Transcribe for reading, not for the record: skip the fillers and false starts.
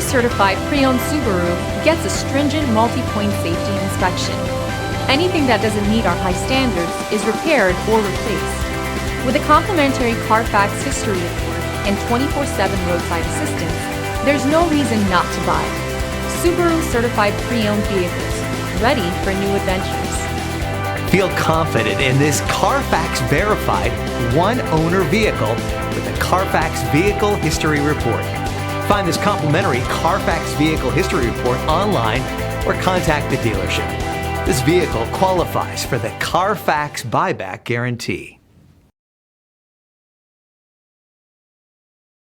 certified pre-owned Subaru gets a stringent multi-point safety inspection. Anything that doesn't meet our high standards is repaired or replaced. With a complimentary Carfax history report and 24/7 roadside assistance, there's no reason not to buy. Subaru certified pre-owned vehicles, ready for new adventures. Feel confident in this Carfax verified one-owner vehicle with a Carfax Vehicle History Report. Find this complimentary Carfax Vehicle History Report online or contact the dealership. This vehicle qualifies for the Carfax Buyback Guarantee.